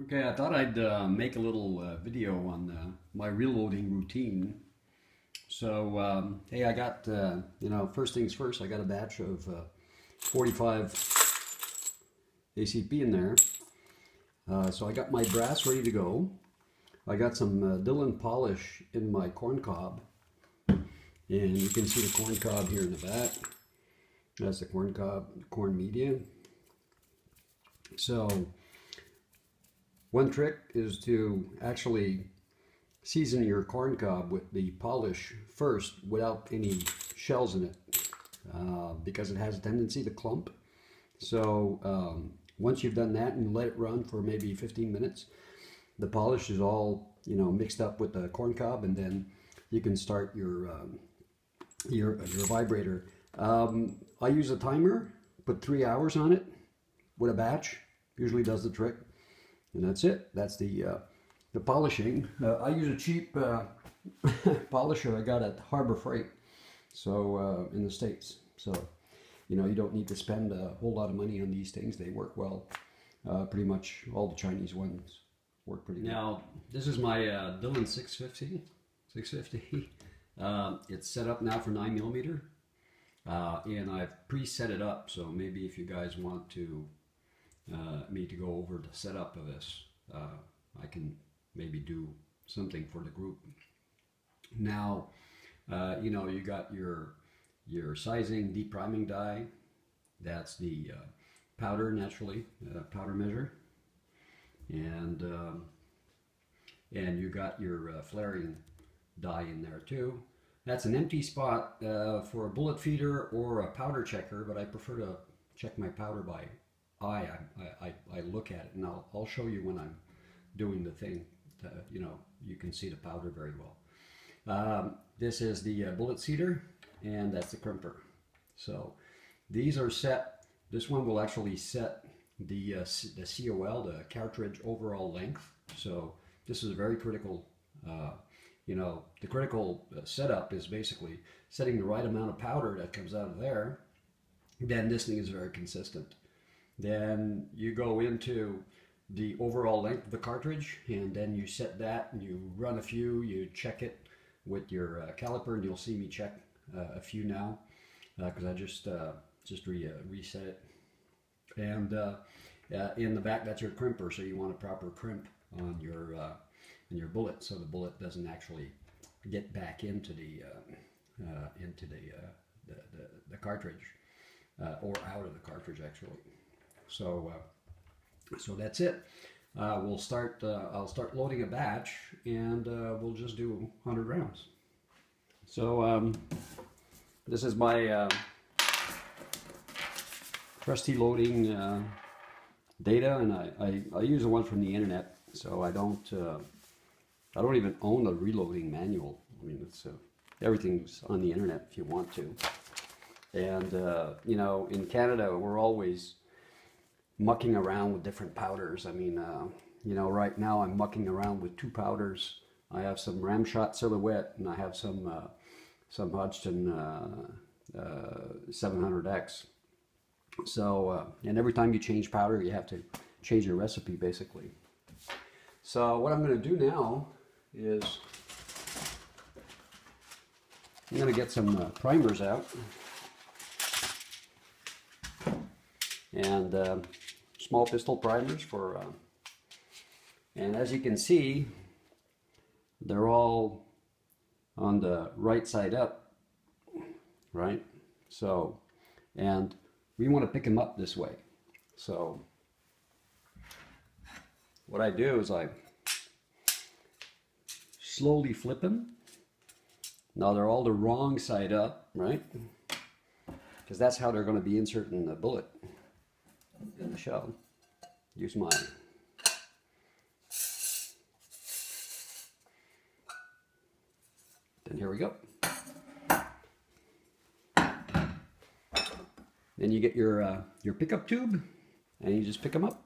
Okay, I thought I'd make a little video on my reloading routine. So, hey, I got, first things first, I got a batch of 45 ACP in there. So I got my brass ready to go. I got some Dillon polish in my corn cob. And you can see the corn cob here in the back. That's the corn cob, corn media. So, one trick is to actually season your corn cob with the polish first without any shells in it because it has a tendency to clump. So once you've done that and let it run for maybe 15 minutes, the polish is all mixed up with the corn cob, and then you can start your vibrator. I use a timer, put 3 hours on it with a batch, usually does the trick. And that's it. That's the polishing. I use a cheap polisher I got at Harbor Freight, so in the States. So you don't need to spend a whole lot of money on these things. They work well. Pretty much all the Chinese ones work pretty well. Now this is my Dillon 650. It's set up now for 9mm, and I've pre-set it up. So maybe if you guys want to me to go over the setup of this, I can maybe do something for the group. Now, you got your sizing deep priming die. That's the powder, naturally, powder measure, and you got your flaring die in there too. That's an empty spot for a bullet feeder or a powder checker, but I prefer to check my powder by eye. I look at it, and I'll show you when I'm doing the thing. You can see the powder very well. This is the bullet seeder, and that's the crimper. So these are set. This one will actually set the COL, the cartridge overall length. So this is very critical. The critical setup is basically setting the right amount of powder that comes out of there. Then this thing is very consistent. Then you go into the overall length of the cartridge, and then you set that, and you run a few, you check it with your caliper, and you'll see me check a few now because I just reset it. And in the back, that's your crimper, so you want a proper crimp on your bullet, so the bullet doesn't actually get back into the cartridge or out of the cartridge actually. So that's it. I'll start loading a batch, and we'll just do 100 rounds. So this is my trusty loading data, and I use the one from the internet. So I don't even own a reloading manual. I mean, it's everything's on the internet if you want to. And in Canada, we're always mucking around with different powders. I mean, right now I'm mucking around with 2 powders. I have some Ramshot Silhouette, and I have some Hodgson 700X. So, and every time you change powder, you have to change your recipe, basically. So what I'm going to do now is I'm going to get some primers out. And small pistol primers for, and as you can see, they're all on the right side up, right? So, and we want to pick them up this way. So what I do is I slowly flip them. Now they're all the wrong side up, right? Because that's how they're going to be inserting the bullet in the shell. Use mine. Then here we go. Then you get your pickup tube, and you just pick them up.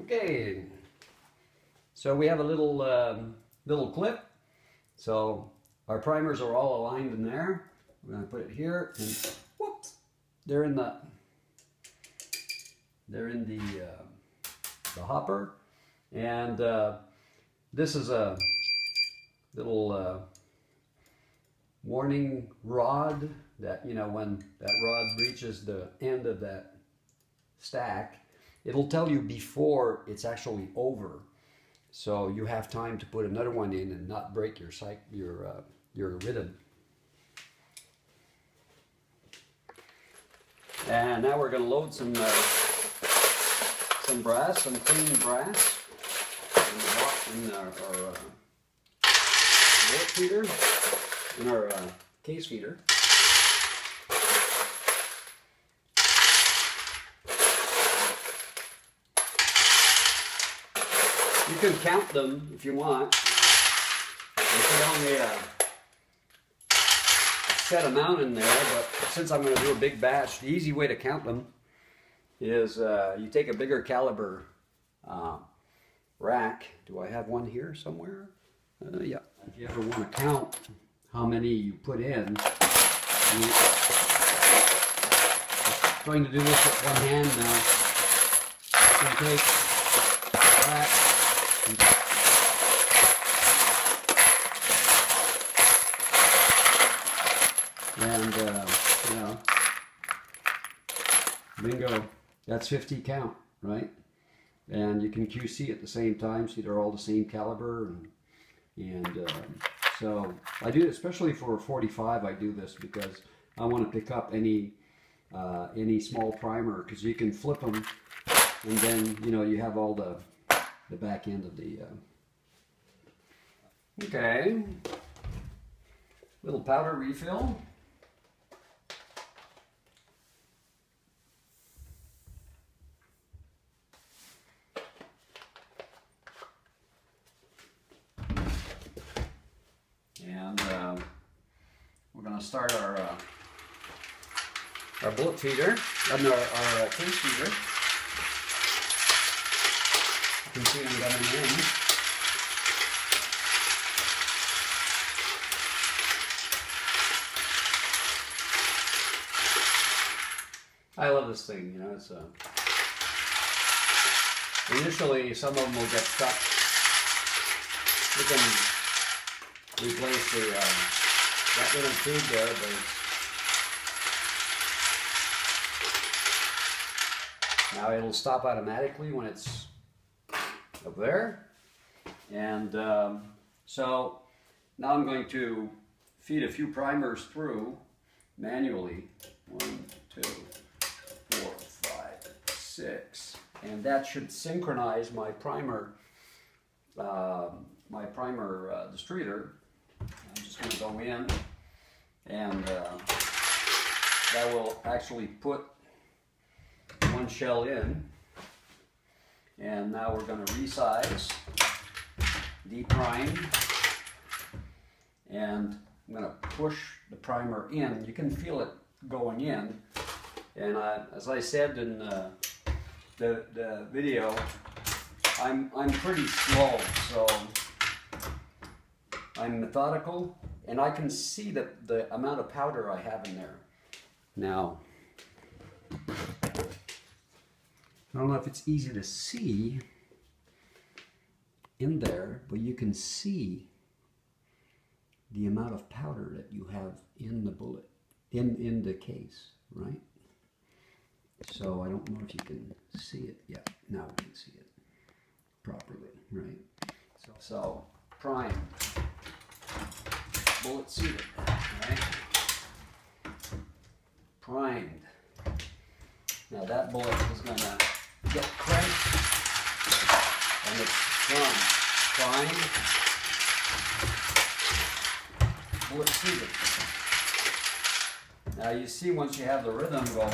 Okay. So we have a little clip. So our primers are all aligned in there, We're going to put it here, and whoops, they're in the hopper. And this is a little warning rod that, you know, when that rod reaches the end of that stack, it'll tell you before it's actually over. So you have time to put another one in and not break your rhythm. And now we're going to load some brass, some clean brass in our bullet feeder, in our case feeder. You can count them if you want. You put only a set amount in there, but since I'm going to do a big batch, the easy way to count them is you take a bigger caliber rack. Do I have one here somewhere? Yeah. If you ever want to count how many you put in, I'm going to do this with one hand now. You can take that and you know, bingo, that's 50 count, right? And you can QC at the same time, see they're all the same caliber, and so I do, especially for 45, I do this because I want to pick up any small primer, because you can flip them, and then, you know, you have all the back end of the okay, little powder refill. And we're going to start our bullet feeder, our case feeder. You can see them going in. I love this thing, you know, it's initially some of them will get stuck. You can replace that little tube there, but now it'll stop automatically when it's up there. And so now I'm going to feed a few primers through manually. 1, 2, 4, 5, 6, and that should synchronize my primer distributor. I'm just going to go in, and that will actually put one shell in. And now we're going to resize, deprime, and I'm going to push the primer in. You can feel it going in. And as I said in the video, I'm pretty slow, so I'm methodical, and I can see the amount of powder I have in there. Now, I don't know if it's easy to see in there, but you can see the amount of powder that you have in the bullet, in the case, right? So I don't know if you can see it. Yeah, now we can see it properly, right? So prime, bullet seated, right? Primed. Now that bullet is going to get cranked, and it's done. Primed, bullet seated. Now you see, once you have the rhythm going,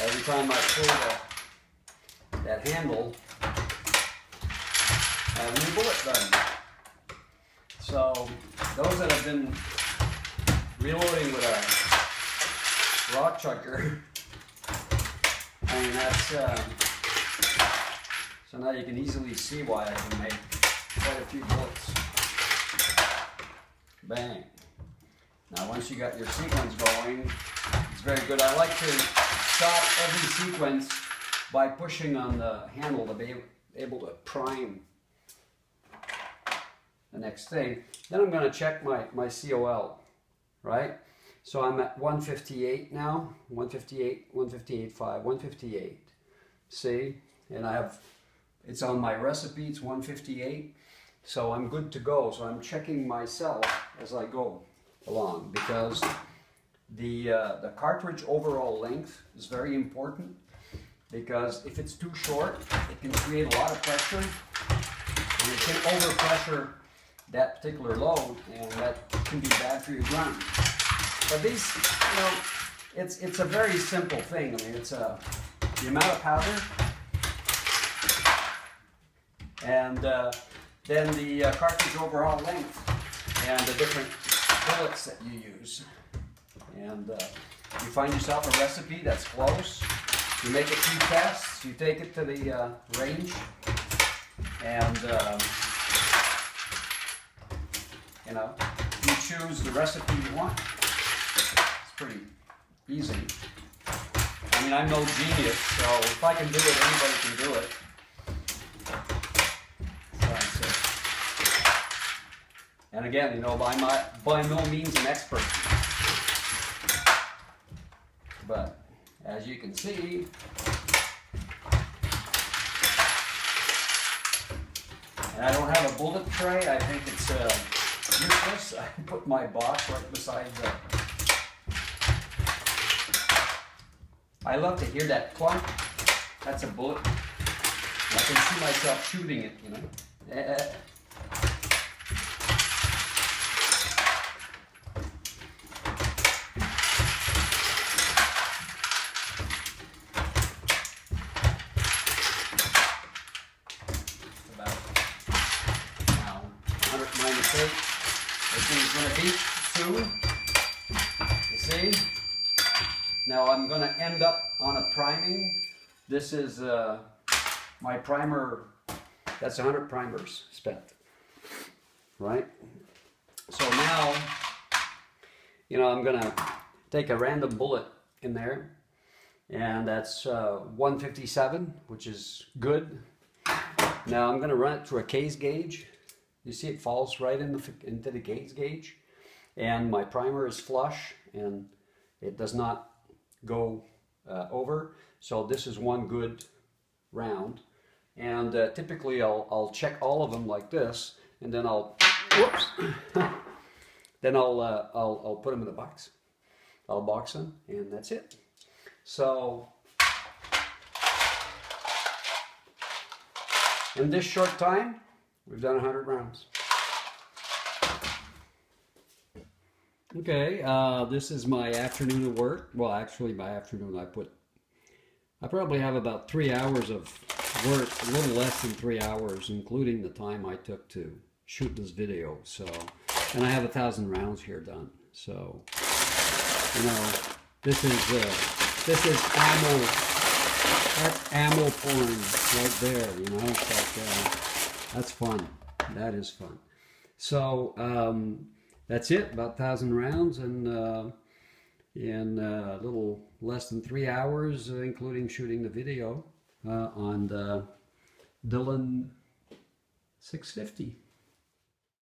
every time I pull that handle, I have a new bullet done. So those that have been reloading with a rock chucker, I mean, that's so now you can easily see why I can make quite a few bullets. Bang. Now once you got your sequence going, it's very good. I like to stop every sequence by pushing on the handle to be able to prime the next thing. Then I'm going to check my COL, right? So I'm at 158 now, 158, 158.5, 158. See? And I have, it's on my recipe, it's 158. So I'm good to go. So I'm checking myself as I go along, because the cartridge overall length is very important, because if it's too short, it can create a lot of pressure, and it can overpressure that particular load, and that can be bad for your drum. But these, you know, it's a very simple thing. I mean, it's the amount of powder, and then the cartridge overall length, and the different bullets that you use. And you find yourself a recipe that's close, you make a few tests, you take it to the range, and you know, you choose the recipe you want. It's pretty easy. I mean, I'm no genius, so if I can do it, anybody can do it. And again, you know, by no means an expert. But as you can see, and I don't have a bullet tray. I think it's useless. I put my box right beside the... I love to hear that clunk. That's a bullet. I can see myself shooting it, you know. Everything's going to beat soon. You see? Now I'm going to end up on a priming. This is my primer. That's 100 primers spent. Right? So now, you know, I'm going to take a random bullet in there. And that's 157, which is good. Now I'm going to run it through a case gauge. You see it falls right into the case gauge, and my primer is flush and it does not go over. So this is one good round, and typically I'll check all of them like this, and then I'll whoops, then I'll put them in the box. I'll box them, and that's it. So in this short time, we've done 100 rounds. Okay, this is my afternoon of work. Well, actually my afternoon, I probably have about 3 hours of work, a little less than 3 hours, including the time I took to shoot this video. So, and I have 1,000 rounds here done. So, you know, this is ammo. That's ammo porn right there. You know, it's like. That's fun. That is fun. So that's it. About 1,000 rounds, and in a little less than 3 hours, including shooting the video on the Dillon 650.